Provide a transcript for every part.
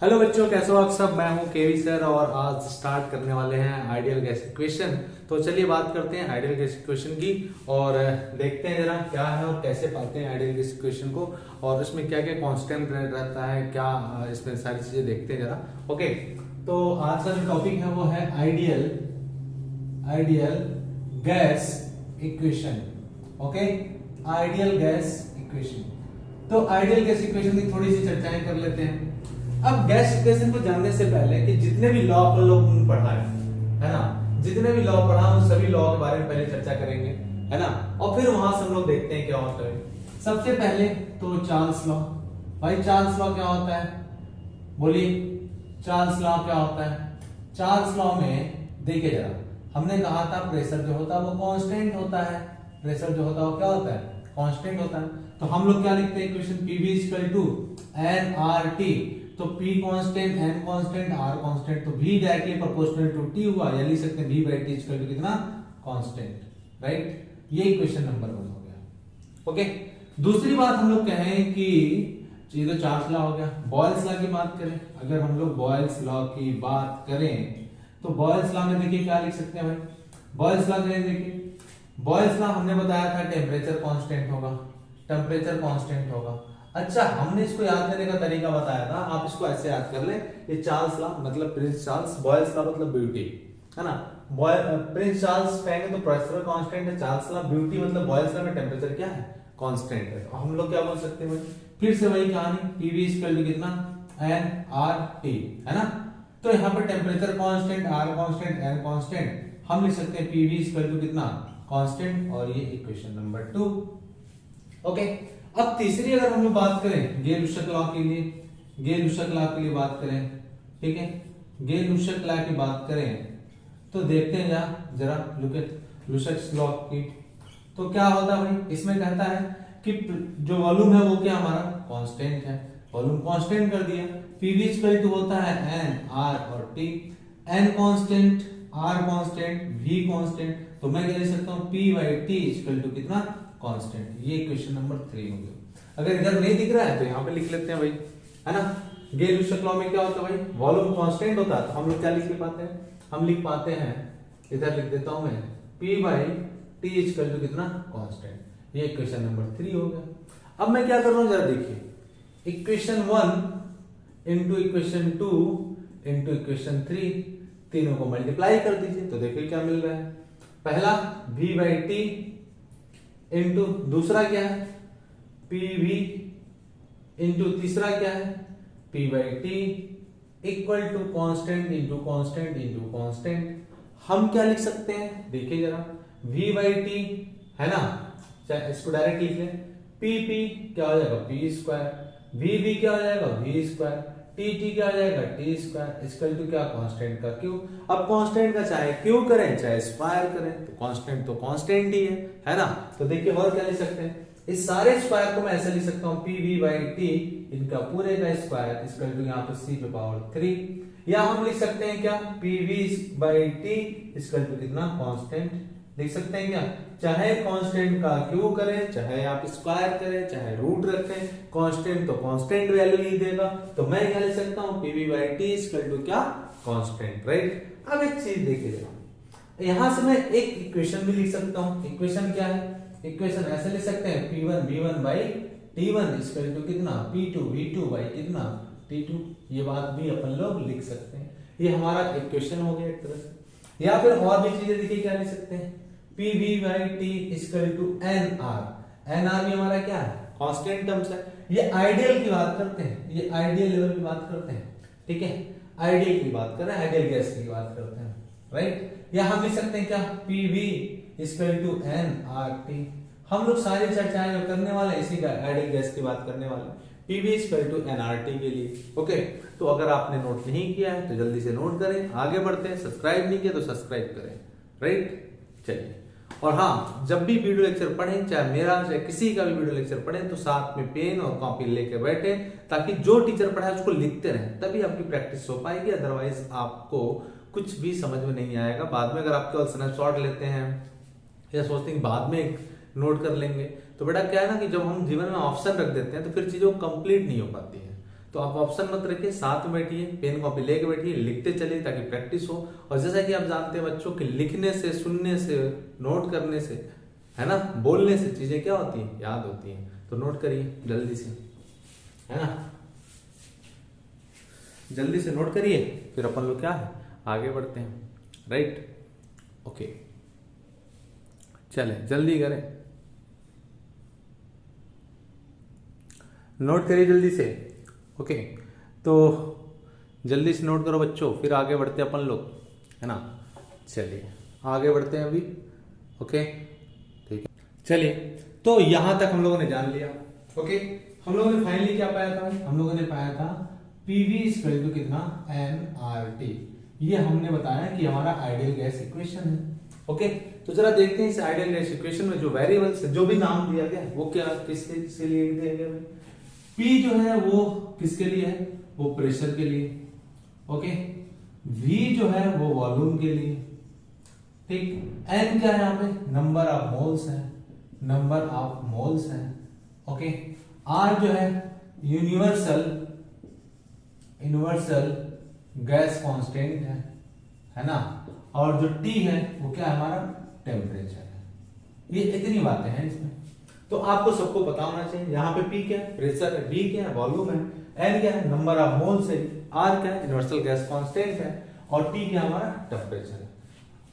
Hello बच्चों, कैसे हो आप सब। मैं हूं केवी सर और आज स्टार्ट करने वाले हैं आइडियल गैस इक्वेशन। तो चलिए बात करते हैं आइडियल गैस इक्वेशन की और देखते हैं जरा क्या है और कैसे पाते हैं आइडियल गैस इक्वेशन को और इसमें क्या क्या कांस्टेंट रहता है, क्या इसमें सारी चीजें देखते हैं जरा। ओके, तो आज का जो टॉपिक है वो है ideal gas equation. Okay, ideal gas equation. तो आइडियल गैस इक्वेशन की थोड़ी सी चर्चाएं कर लेते हैं। अब गैस इक्वेशन को जानने से पहले कि जितने भी लॉ अपन लोग पढ़ा है ना, जितने भी लॉ पढ़ा उन सभी लॉ के बारे में पहले चर्चा करेंगे, है ना, और फिर वहां से हम लोग देखते हैं क्या होता है। सबसे पहले तो चार्ल्स लॉ। भाई चार्ल्स लॉ क्या होता है, बोलिए चार्ल्स लॉ क्या होता है। चार्ल्स लॉ में देखिए जरा, हमने कहा था प्रेशर जो होता है वो कांस्टेंट होता है। प्रेशर जो होता है वो क्या होता है, कांस्टेंट होता है। तो हम लोग क्या लिखते हैं equation, PV equal to N R T. तो P constant, N constant, R constant, तो V directly proportional to T हुआ, या लिख सकते हैं V by T equal to कितना, कांस्टेंट, राइट। ये इक्वेशन नंबर 1 हो गया। ओके, दूसरी बात हम लोग कहें कि ये तो चार्ल्स लॉ हो गया। बॉयल्स लॉ की बात करें, अगर हम लोग बॉयल्स लॉ की बात करें तो बॉयल्स लॉ में देखिए क्या लिख सकते हैं भाई। बॉयल्स लॉ करें, देखिए बॉयल्स लॉ हमने बताया था टेम्परेचर कांस्टेंट होगा, टेम्परेचर कांस्टेंट होगा। अच्छा, हमने इसको याद करने का तरीका बताया था, आप इसको ऐसे याद कर ले, ये चार्ल्स लॉ मतलब प्रिंस चार्ल्स, बॉयल्स लॉ मतलब ब्यूटी, है ना। प्रिंस चार्ल्स कहेंगे तो प्रेशर कांस्टेंट है, चार्ल्स लॉ ब्यूटी मतलब बॉयल्स लॉ में टेम्परेचर क्या है, कांस्टेंट है। तो हम लोग क्या बोल सकते हैं, फिर से वही कहानी, पीवी इक्वल टू कितना, एन आर टी, है ना। तो यहाँ पर temperature constant, R constant, N constant, हम लिख सकते हैं पीवी इक्वल टू कितना, कांस्टेंट, और ये इक्वेशन नंबर 2। ओके, अब तीसरी अगर हम लोग बात करें गे-लुशक लॉ के लिए, गे-लुशक लॉ के लिए बात करें, ठीक है, गे-लुशक लॉ की बात करें तो देखते हैं जरा लुक एट लुशक लॉ की। तो क्या होता है भाई, इसमें कहता है कि जो वॉल्यूम है वो क्या हमारा कांस्टेंट है, वॉल्यूम कांस्टेंट कर दिया। पीवी इक्वल टू होता है एन आर और T, N constant, R constant, V constant, तो मैं क्या लिख सकता हूं, P by T equal to कितना, कांस्टेंट। ये इक्वेशन नंबर 3 हो गया। अगर इधर नहीं दिख रहा है तो यहाँ पे लिख लेते हैं भाई, है ना। गे-लुशक लॉ में क्या होता है भाई, वॉल्यूम कांस्टेंट होता है, तो हम लोग क्या लिख पाते हैं, हम लिख पाते हैं, इधर लिख देता हूं मैं, P by T equal to कितना, कांस्टेंट। ये इक्वेशन नंबर 3 हो गया। अब मैं क्या कर रहा हूं जरा देखिए, equation 1 into equation 2 into equation 3, तीनों को मल्टीप्लाई कर दीजिए तो देखिए क्या मिल रहा है। पहला V बाई टी इंटू दूसरा क्या है, पीवी इंटू तीसरा क्या है, P by T equal to constant into constant into constant. हम क्या लिख सकते हैं देखिए जरा, v बाई टी है ना, चाहे इसको डायरेक्ट लिख लें, पी पी क्या हो जाएगा, पी स्क्वायर, वी वी क्या हो जाएगा, वी स्क्वायर, टी टी क्या हो जाएगा, टी स्क्वायर इक्वल टू क्या, कांस्टेंट का क्यू। अब कांस्टेंट का चाहे क्यू करें चाहे स्क्वायर करें तो कांस्टेंट तो कांस्टेंट ही है ना। तो देखिए और क्या लिख सकते हैं, इस सारे स्क्वायर को मैं ऐसे लिख सकता हूं, पी वी बाई टी इनका पूरे का स्क्वायर इक्वल टू यहाँ पे सी पे पावर 3, या हम लिख सकते हैं क्या, P V by T equal to कितना, कांस्टेंट लिख सकते हैं क्या। चाहे कांस्टेंट का क्यू करें चाहे आप स्क्वायर करें चाहे रूट रखें, कांस्टेंट तो कांस्टेंट वैल्यू ही देगा। तो मैं क्या लिख सकता हूं, PV by T equal to क्या, कांस्टेंट, राइट। अब एक चीज देखिए जरा, यहां से मैं एक इक्वेशन भी लिख सकता हूं। इक्वेशन क्या है, इक्वेशन ऐसे लिख सकते हैं, P1 V1 by T1 equal to कितना, P2 V2 बाई कितना, T2। ये बात भी अपन लोग लिख सकते हैं, ये हमारा इक्वेशन हो गया एक तरह से। या फिर और भी चीजें देखिए क्या लिख सकते हैं, PV by T equal to NR, NR भी हमारा क्या है, कांस्टेंट टर्म्स है। ये आइडियल की बात करते हैं, ये आइडियल लेवल की बात करते हैं, ठीक है, आइडियल की बात कर रहे हैं, आइडियल गैस की बात करते हैं, राइट। या हम लिख सकते हैं क्या, PV इक्वल टू NRT। हम लोग सारी चर्चाएं जो करने वाले इसी का आइडियल गैस की बात करने वाले, PV इक्वल टू NRT के लिए। ओके, तो अगर आपने नोट नहीं किया है तो जल्दी से नोट करें, आगे बढ़ते हैं। सब्सक्राइब नहीं किया तो सब्सक्राइब करें, राइट। चलिए, और हाँ, जब भी वीडियो लेक्चर पढ़ें, चाहे मेरा चाहे किसी का भी वीडियो लेक्चर पढ़ें, तो साथ में पेन और कॉपी लेके बैठे, ताकि जो टीचर पढ़ाए उसको लिखते रहें, तभी आपकी प्रैक्टिस हो पाएगी। अदरवाइज आपको कुछ भी समझ में नहीं आएगा। बाद में अगर आप केवल स्नैपशॉट लेते हैं या सोचते हैं बाद में नोट कर लेंगे, तो बेटा क्या है ना कि जब हम जीवन में ऑप्शन रख देते हैं तो फिर चीजों कंप्लीट नहीं हो पाती है। तो आप ऑप्शन मत रखिए, साथ में बैठिए, पेन कॉपी लेके बैठिए, लिखते चलिए ताकि प्रैक्टिस हो। और जैसा कि आप जानते हैं बच्चों कि लिखने से, सुनने से, नोट करने से, है ना, बोलने से चीजें क्या होती हैं, याद होती हैं। तो नोट करिए जल्दी से, है ना, जल्दी से नोट करिए, फिर अपन लोग क्या है आगे बढ़ते हैं। राइट, ओके, चले जल्दी करें, नोट करिए जल्दी से। ओके, तो जल्दी से नोट करो बच्चों, फिर आगे बढ़ते हैं अपन लोग, है ना। चलिए आगे बढ़ते हैं अभी। ओके ठीक है, चलिए तो यहां तक हम लोगों ने जान लिया। ओके, हम लोगों ने फाइनली क्या पाया था, हम लोगों ने पाया था पीवी इक्वल टू कितना, nRT। ये हमने बताया कि हमारा आइडियल गैस इक्वेशन है। ओके, तो जरा देखते हैं इस आइडियल गैस इक्वेशन में जो वेरिएबल्स, जो भी नाम दिया गया वो क्या किसके लिए दिया गया है। P जो है वो किसके लिए है, वो प्रेशर के लिए। ओके, V जो है वो वॉल्यूम के लिए। ठीक, N क्या है यहाँ पे, नंबर ऑफ मोल्स है, नंबर ऑफ मोल्स है। ओके, R जो है यूनिवर्सल गैस कांस्टेंट है ना। और जो T है वो क्या है, हमारा टेम्परेचर है। ये इतनी बातें हैं इसमें, तो आपको सबको पता होना चाहिए। यहाँ पे P क्या है, प्रेशर है, V क्या है, वॉल्यूम है, N क्या है, नंबर ऑफ मोल्स है, R क्या है, यूनिवर्सल गैस कांस्टेंट है, और T क्या हमारा टेम्परेचर है।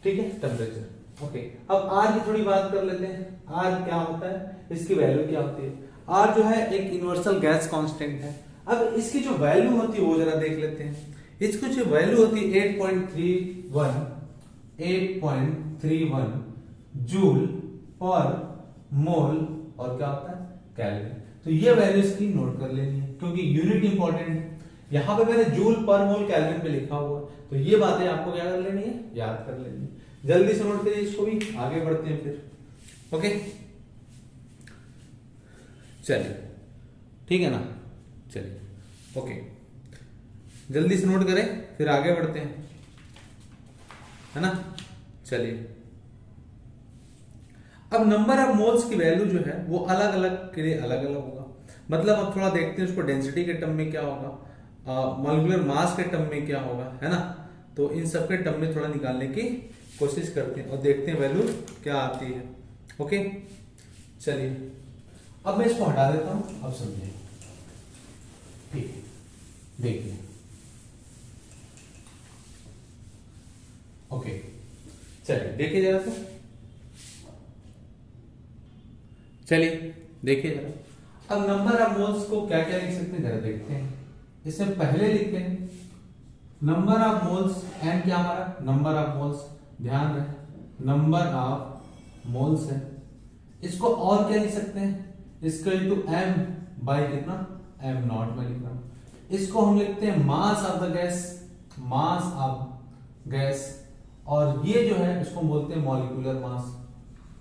ठीक है, टेम्परेचर। ओके, अब R की थोड़ी बात कर लेते हैं। R क्या होता है, इसकी वैल्यू क्या होती है। R जो है एक यूनिवर्सल गैस कांस्टेंट है। अब इसकी जो वैल्यू होती है वो जरा देख लेते हैं। इसकी जो वैल्यू होती है 8.31 जूल पर मोल, और क्या होता है, कैलोरी। तो ये वैल्यू इसकी नोट कर लेनी है, क्योंकि यूनिट इंपॉर्टेंट है। यहां पे मैंने जूल पर मोल कैलोरी पे लिखा हुआ, तो ये बातें आपको क्या कर लेनी है, याद कर लेनी है। जल्दी से नोट करिए इसको भी, आगे बढ़ते हैं फिर। ओके, चलिए ठीक है ना, चलिए ओके, जल्दी से नोट करें फिर आगे बढ़ते हैं, है ना। चलिए, अब नंबर ऑफ मोल्स की वैल्यू जो है वो अलग अलग के लिए अलग अलग होगा। मतलब अब थोड़ा देखते हैं उसको डेंसिटी के टर्म में क्या होगा, मॉलिक्यूलर मास के टर्म में क्या होगा, है ना। तो इन सब के टर्म में थोड़ा निकालने की कोशिश करते हैं और देखते हैं वैल्यू क्या आती है। ओके, चलिए अब मैं इसको हटा देता हूं, अब समझिए। ठीक है, देखिए। ओके, चलिए देखिए जरा, तो चलिए देखिए जरा। अब नंबर ऑफ मोल्स को क्या क्या लिख सकते हैं जरा देखते हैं। इसमें पहले लिखते हैं नंबर ऑफ मोल्स, एन क्या हमारा नंबर ऑफ मोल्स, ध्यान रहे नंबर ऑफ मोल्स है। इसको और क्या लिख सकते हैं, इक्वल टू m बाई कितना, m नॉट में लिख रहा हूं। इसको हम लिखते हैं मास of the gas, mass of gas. और ये जो है इसको बोलते हैं मॉलिक्यूलर मास,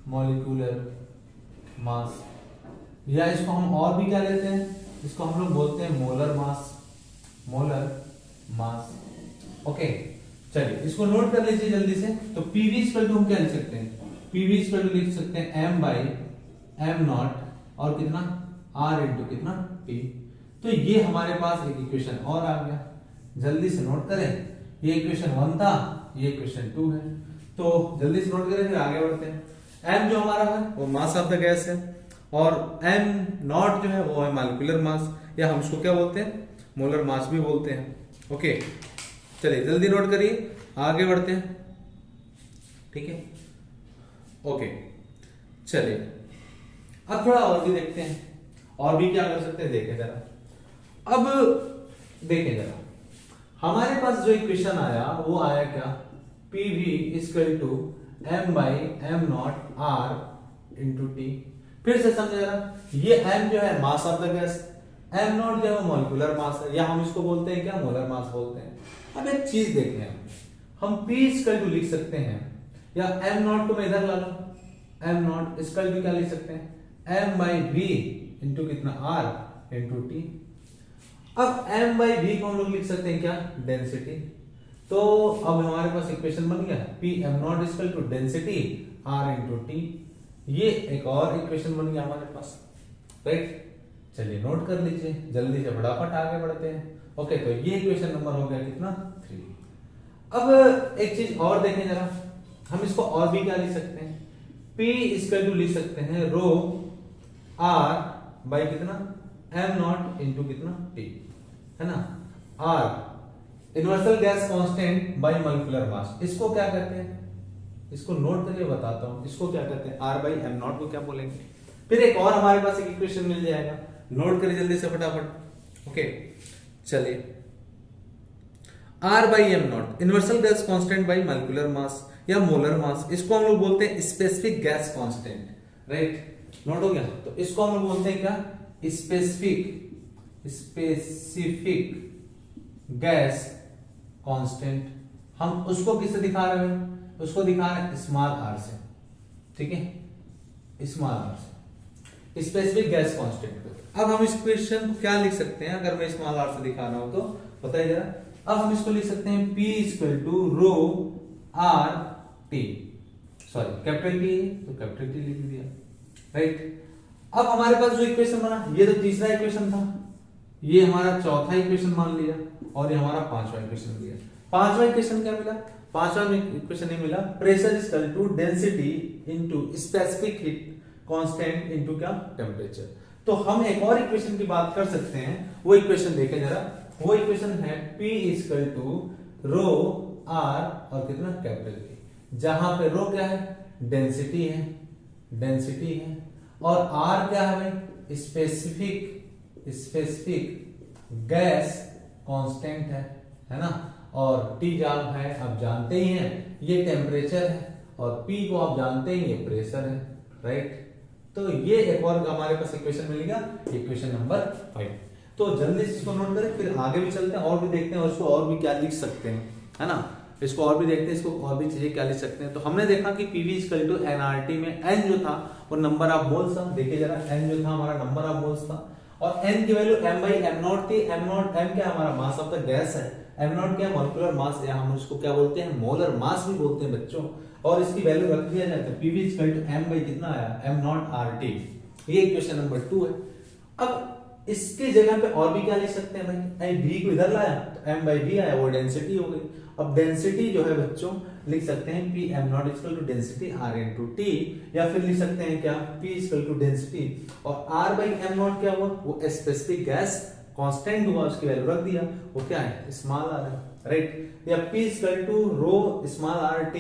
मॉलिक्यूलर मास। या इसको हम और भी क्या लेते हैं, इसको हम लोग बोलते हैं molar mass, molar mass. Okay, चलिए इसको नोट कर लीजिए जल्दी से। तो पीवी इक्वल टू हम क्या लिख सकते हैं, पीवी इक्वल टू लिख सकते हैं m बाई m नॉट और कितना r इंटू कितना p। तो ये हमारे पास एक इक्वेशन और आ गया, जल्दी से नोट करें। ये इक्वेशन 1 था, ये इक्वेशन 2 है। तो जल्दी से नोट करें फिर आगे बढ़ते हैं। m जो हमारा है वो मास ऑफ द गैस है, और m नॉट जो है वो है मॉलिक्यूलर मास, या हम इसको क्या बोलते हैं, मोलर मास भी बोलते हैं। ओके, चलिए जल्दी नोट करिए, आगे बढ़ते हैं। ठीक है, ओके, चलिए अब थोड़ा और भी देखते हैं, और भी क्या कर सकते हैं देखें जरा। अब देखें जरा, हमारे पास जो इक्वेशन आया वो आया क्या, PV equal to m by m nought r into T. फिर से समझे जरा, ये m जो है mass of the gas, m nought जो है वो मॉलिक्यूलर मास है, या हम इसको बोलते हैं क्या, मोलर मास बोलते हैं। अब एक चीज देखें, हम P इक्वल टू लिख सकते हैं, या m नॉट को मैं इधर ला लूं, m नॉट इक्वल टू क्या लिख सकते हैं, m बाई v इंटू कितना r इंटू टी। अब m बाई v को हम लोग लिख सकते हैं क्या, डेंसिटी। तो अब हमारे पास इक्वेशन बन गया P m nought equal to density r into T. ये एक और इक्वेशन बन गया हमारे पास, राइट। चलिए नोट कर लीजिए, जल्दी से फटाफट आगे बढ़ते हैं। ओके, तो ये इक्वेशन नंबर हो गया कितना 3। अब एक चीज और देखें जरा, हम इसको और भी क्या लिख सकते हैं, P इक्वल टू लिख सकते हैं रो R बाई कितना m नॉट इंटू कितना T, है ना। R universal gas constant by molecular mass, इसको क्या कहते हैं, इसको नोट करके बताता हूं, इसको क्या कहते हैं, R बाई m नॉट को क्या बोलेंगे। फिर एक और हमारे पास एक इक्वेशन मिल जाएगा, नोट करिए जल्दी से फटाफट। ओके चलिए, R by m not universal gas constant by molecular mass या मोलर मास, इसको हम लोग बोलते हैं specific gas constant, right. Note हो गया, तो इसको हम लोग बोलते हैं क्या, स्पेसिफिक गैस कांस्टेंट। हम उसको किससे दिखा रहे हैं, उसको दिखा रहे हैं स्मॉल r से, ठीक है, स्मॉल r से स्पेसिफिक गैस कांस्टेंट को। अब हम इस क्वेश्चन को क्या लिख सकते हैं, अगर मैं स्मॉल r से दिखा रहा हूं तो बताइए जरा। अब हम इसको लिख सकते हैं P equal to rho R T, sorry capital T तो कैपिटल T लिख दिया, राइट। अब हमारे पास जो इक्वेशन बना, ये तो तीसरा इक्वेशन था, ये हमारा चौथा इक्वेशन मान लिया, और ये हमारा पांचवा इक्वेशन लिया। पांचवा इक्वेशन क्या मिला, पांचवा इक्वेशन नहीं मिला, pressure equal to density into specific heat constant into क्या टेम्परेचर। तो हम एक और इक्वेशन की बात कर सकते हैं, वो इक्वेशन देखें जरा, वो इक्वेशन है P equal to rho R और कितना कैपिटल T, जहां पे रो क्या है, डेंसिटी है, डेंसिटी है, और R क्या है भाई, स्पेसिफिक गैस कांस्टेंट है ना, और T जान है आप जानते ही हैं ये टेम्परेचर है, और P को आप जानते ही ये प्रेशर है, राइट। तो ये एक और हमारे पास इक्वेशन मिलेगा, इक्वेशन नंबर 5। तो जल्दी से इसको नोट करें, फिर आगे भी चलते हैं और भी देखते हैं, और इसको और भी क्या लिख सकते हैं, है ना, इसको और भी देखते हैं, इसको और भी चीजें क्या लिख सकते हैं। तो हमने देखा कि पीवी इक्वल टू एनआरटी में n जो था वो नंबर ऑफ मोल्स था, देखिए जरा n जो था हमारा नंबर ऑफ मोल्स था, और n की value m by m not थी। m क्या हमारा मास ऑफ द गैस है, m नॉट क्या मॉलिक्यूलर मास, या हम उसको क्या बोलते हैं, मोलर मास भी बोलते हैं बच्चों, और इसकी वैल्यू रख दिया जाए तो PV equal to m by कितना आया, m नॉट RT। ये इक्वेशन नंबर 2 है। अब इसकी जगह पे और भी क्या लिख सकते हैं भाई, v को इधर लाया तो m बाई v आया, वो डेंसिटी हो गई। अब डेंसिटी जो है बच्चों लिख सकते हैं P m nought equal to density R into T, या फिर लिख सकते हैं क्या P इक्वल टू डेंसिटी और R बाई m नॉट क्या हुआ, वो स्पेसिफिक गैस कांस्टेंट हुआ, उसकी वैल्यू रख दिया, वो क्या है स्मॉल r है, राइट। या P equal to rho small RT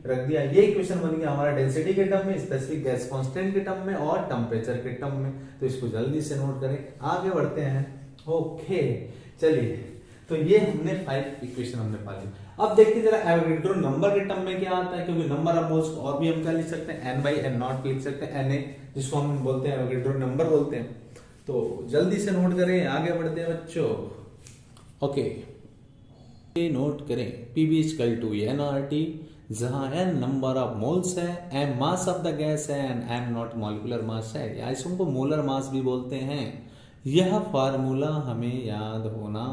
रख दिया। ये इक्वेशन बन गया हमारा डेंसिटी के टर्म में, स्पेसिफिक गैस कांस्टेंट के टर्म में, और टेम्परेचर के टर्म में। तो इसको जल्दी से नोट करें, आगे बढ़ते हैं। ओके चलिए, तो ये हमने 5 इक्वेशन हमने पा ली। अब देखिए जरा एवोगैड्रो नंबर के टर्म में क्या आता है, क्योंकि नंबर ऑफ मोल्स को और भी हम क्या लिख सकते हैं, n बाई n नॉट लिख सकते हैं, Na जिसको हम बोलते हैं एवोगैड्रो नंबर बोलते हैं। तो जल्दी से नोट करें, आगे बढ़ते हैं बच्चों। ओके नोट करें, Pv इक्वल टू nRT, जहां n नंबर ऑफ मोल्स है, m mass of the gas है, and m naught molecular mass है, या इसको मोलर मास भी बोलते हैं। यह फार्मूला हमें याद होना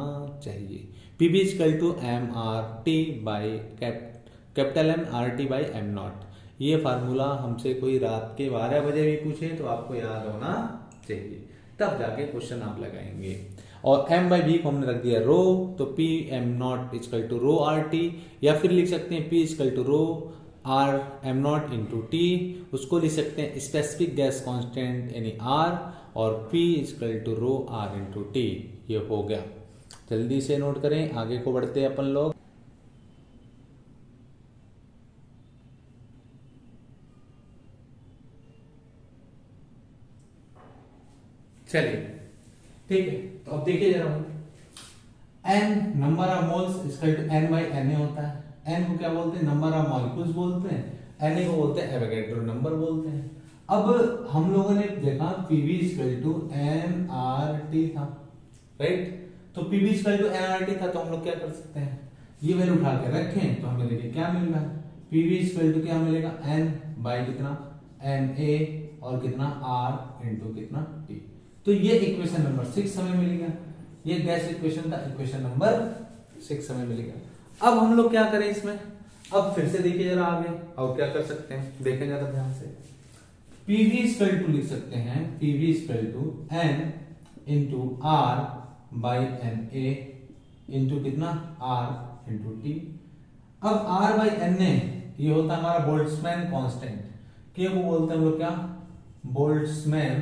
चाहिए। Pv equal to mRT by capital M RT by m nought. ये फार्मूला हमसे कोई रात के 12 बजे भी पूछे तो आपको याद होना चाहिए, तब जाके क्वेश्चन आप लगाएंगे। और m बाई v को हमने रख दिया रो, तो P m nought equal to rho RT, या फिर लिख सकते हैं P equal to rho R m nought into T, उसको लिख सकते हैं स्पेसिफिक गैस कांस्टेंट यानी R, और P equal to rho R into T। ये हो गया, जल्दी से नोट करें, आगे को बढ़ते हैं अपन लोग। चलिए ठीक है, तो अब देखिए जरा, n number of moles equal to n by Na होता है। n को क्या बोलते हैं, नंबर ऑफ मॉलिक्यूल्स बोलते हैं, Na को बोलते हैं एवोगैड्रो नंबर बोलते हैं। अब हम लोगों ने देखा Pv इक्वल टू nRT था, राइट। तो Pv इक्वल टू nRT था, तो हम लोग क्या कर सकते हैं, ये वैल्यू उठा के रखें तो हमें देखिए क्या मिल रहा है, Pv इक्वल टू क्या मिलेगा, n बाई कितना Na और कितना R इंटू कितना T। तो ये इक्वेशन नंबर 6 हमें मिल गया, ये गैस इक्वेशन था, इक्वेशन नंबर 6 हमें मिल गया। अब हम लोग क्या करें इसमें, अब फिर से देखिए जरा आगे, और क्या कर सकते हैं देखें जरा ध्यान से। Pv इक्वल टू लिख सकते हैं, Pv equal to n into R by N A into कितना आर इंटू टी। अब आर बाई एन ए ये होता है हमारा बोल्ट्जमैन कांस्टेंट, कि वो बोलते हैं हम लोग क्या, बोल्ट्जमैन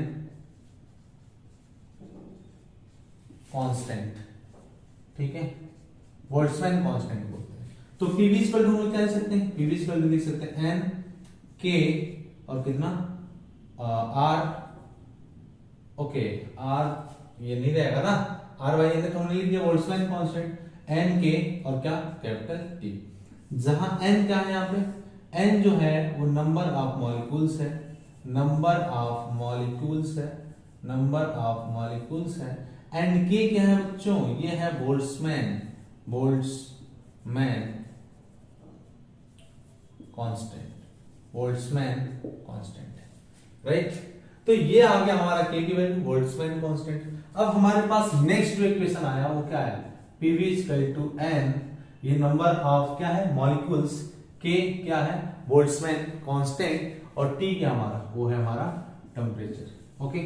कांस्टेंट, ठीक है, बोल्ट्जमैन कांस्टेंट बोलते हैं। तो पीवी इक्वल टू हम लोग क्या लिख सकते हैं, पीवी इक्वल टू लिख सकते हैं एन के और कितना आर, ओके आर ये नहीं रहेगा ना, आर बाई एन तो हमने लिख दिया बोल्ट्जमैन कांस्टेंट, एन के और क्या कैपिटल टी, जहां एन क्या है यहाँ पे, एन जो है वो नंबर ऑफ मॉलिक्यूल्स है, नंबर ऑफ मॉलिक्यूल्स है, नंबर ऑफ मॉलिक्यूल्स है, एंड के क्या है बच्चों, ये है बोल्ट्जमैन कांस्टेंट, बोल्ट्जमैन कांस्टेंट है, राइट। तो ये आ गया हमारा के की वैल्यू बोल्ट्जमैन कांस्टेंट। अब हमारे पास नेक्स्ट जो इक्वेशन आया वो क्या है, पीवी इक्वल टू एन, ये नंबर ऑफ क्या है मॉलिक्यूल्स, के क्या है बोल्ट्जमैन कांस्टेंट, और टी क्या हमारा, वो है हमारा टेम्परेचर। ओके,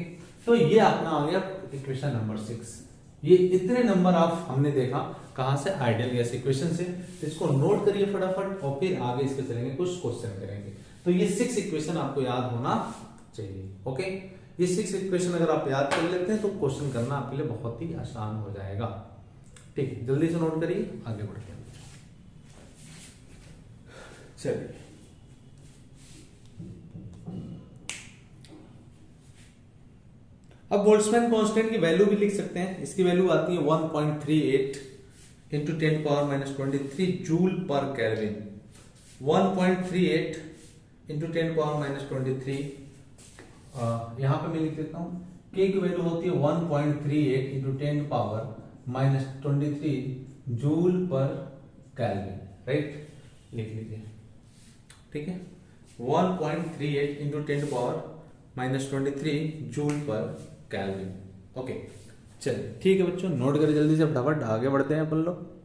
तो ये अपना आ गया इक्वेशन नंबर 6। ये इतने नंबर ऑफ हमने देखा कहां से, आइडियल गैस इक्वेशन से। तो इसको नोट करिए फटाफट और फिर आगे इसके चलेंगे, कुछ क्वेश्चन करेंगे। तो ये 6 इक्वेशन आपको याद होना चाहिए। ओके, ये 6 इक्वेशन अगर आप याद कर लेते हैं तो क्वेश्चन करना आपके लिए बहुत ही आसान हो जाएगा। ठीक है, जल्दी से नोट करिए, आगे बढ़ते हैं। चलिए, अब बोल्ट्जमैन कांस्टेंट की वैल्यू भी लिख सकते हैं। इसकी वैल्यू आती है 1.38 इंटू 10⁻23 जूल पर केल्विन। 1.38 इंटू 10⁻23 यहां पे मैं लिख देता हूं, के की वैल्यू होती है 1.38 इंटू 10⁻23 जूल पर केल्विन, राइट, लिख लीजिए। ठीक है, 1.38 इंटू 10⁻23 जूल पर केल्विन। ओके, चलिए ठीक है बच्चों, नोट करें जल्दी से, फटाफट आगे बढ़ते हैं अपन लोग।